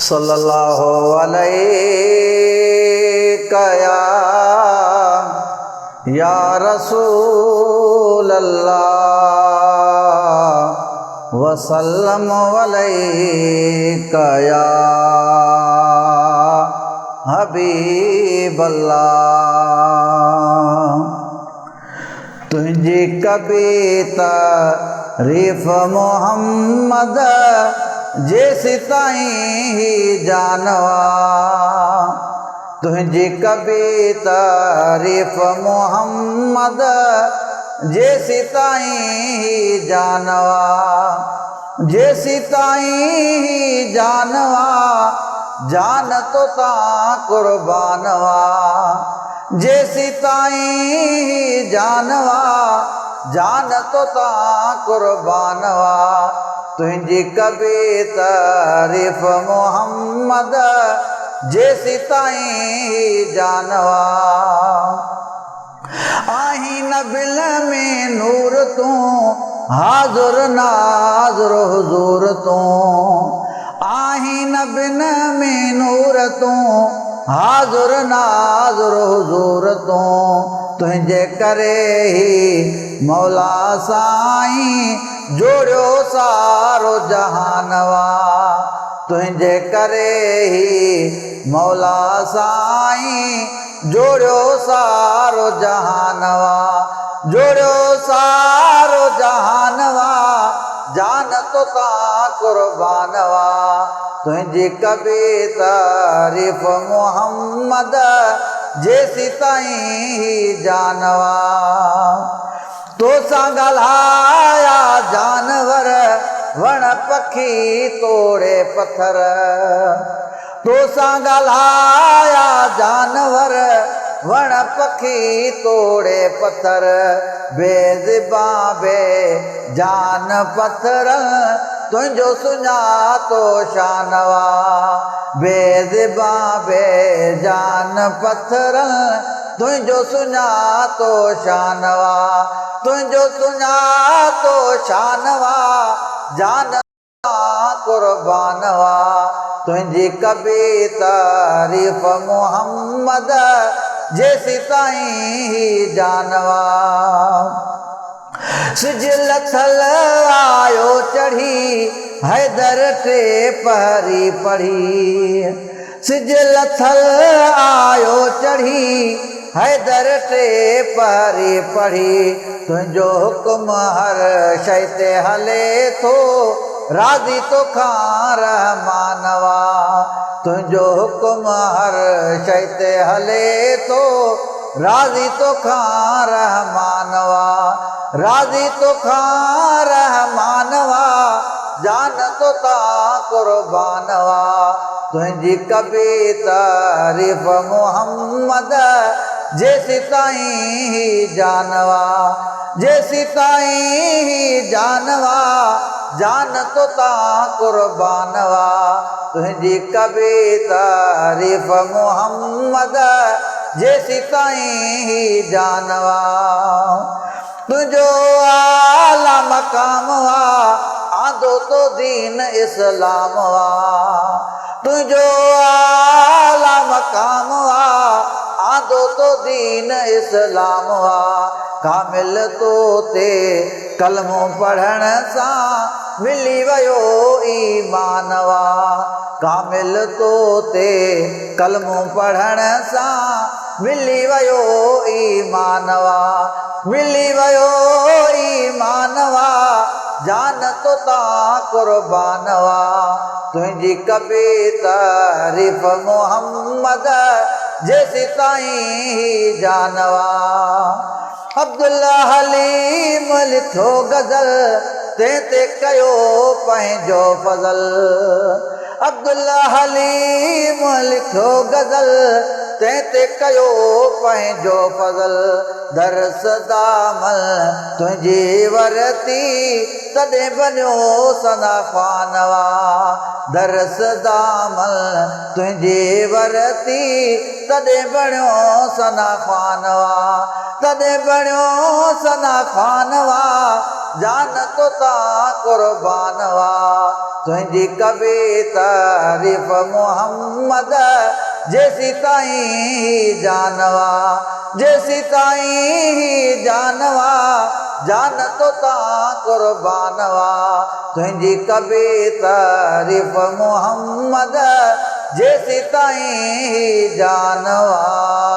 सल्लल्लाहु अलैहि या रसूल अल्लाह वसल्लम अलैका या हबीब अल्लाह। तुझी कविता तारीफ मोहम्मद जैसी ताईं ही जानवा। तुझी कविता तारीफ मोहम्मद जैसी ताईं ही जानवा। जैसी ताईं ही जानवा जान तो ता कुर्बानवा। जैसी ताईं ही जानवा जान तो ता कुर्बानवा। तुझी कविता तारीफ मोहम्मद जैसी ताईं ही जानवा। आही नबिल में नूर तू हाजुर नाजुर हुजूर तू। आही नबिन में नूर तू हाजुर नाजुर हुजूर तू। तुझे करे ही मौला साईं जोड़ियो सारो जहानवा। तुझे करे ही मौला साईं जोड़ियो सारो जहानवा। जोड़ियो सारो जहानवा जान तो ता कुर्बानवा। तुझी कविता तारीफ मोहम्मद जैसी ताईं ही जानवा। तो सा गल्हाया जानवर वण पखी तोड़े पत्थर। तो सा गल्हाया जानवर वण पखी तोड़े पत्थर। बेज़िबा बे जान पत्थर तुझो सुञातो शानवा। बेज़िबा बे जान पत्थर तुझो सुञातो शानवा। तुझो सुञातो शानवा जान कुर्बानवा। तुझी कविता तारीफ मोहम्मद जैसी ताईं ही जानवा। सिजल थल आयो चढ़ी हैदर टे पहरी पढ़ी। सिजल थल आयो चढ़ी हैदर टे पहरी पढ़ी। तुझो हुक्म हर शइ ते हले थो राज़ी तो खां रहमानवा। तुझो हुक्म हर शइ ते हले थो राज़ी तो खां रहमानवा। राज़ी तो खां रहमानवा जान तो ता कुर्बानवा। तुझी कविता तारीफ मोहम्मद जैसी ताईं ही जानवा। जैसी ताईं ही जानवा जान तो ता कुर्बानवा। तुझी कविता तारीफ मोहम्मद जैसी ताईं ही जानवा। तुझो आला मकाम वा आदो तो दीन इस्लाम वा। तुझो आला मकाम वा आदो तो दीन इस्लाम वा। कामिल तो ते कलमो पढ़ण सां मिली वयो ईमानवा। कामिल तो ते कलमो पढ़ण सां मिली वयो ईमानवा। मिली वयो ईमानवा जान तो ता कुर्बानवा। तुझी कविता तारीफ मोहम्मद जैसी ताईं ही जानवा। अब्दुल्ला हलीम लिखो गज़ल ते कयो पंहिंजो फज़ल। अब्दुल्ला हलीम लिखो गज़ल ते कयो पंहिंजो फज़ल। दरस दामल तुझी वरती तॾहिं बनियो सना ख़ानवा। दरस दामल तुझी वरती तॾहिं बणियो सना ख़ानवा। तॾहिं बणियो सना ख़ानवा जान तो ता कुर्बानवा। तुझी कबी तारीफ़ मोहम्मद जेसी ताईं जानवा जेसी ताईं जानवा जान तो ता कुर्बानवा तुझी कबी तारीफ़ मोहम्मद जेसी ताईं जानवा।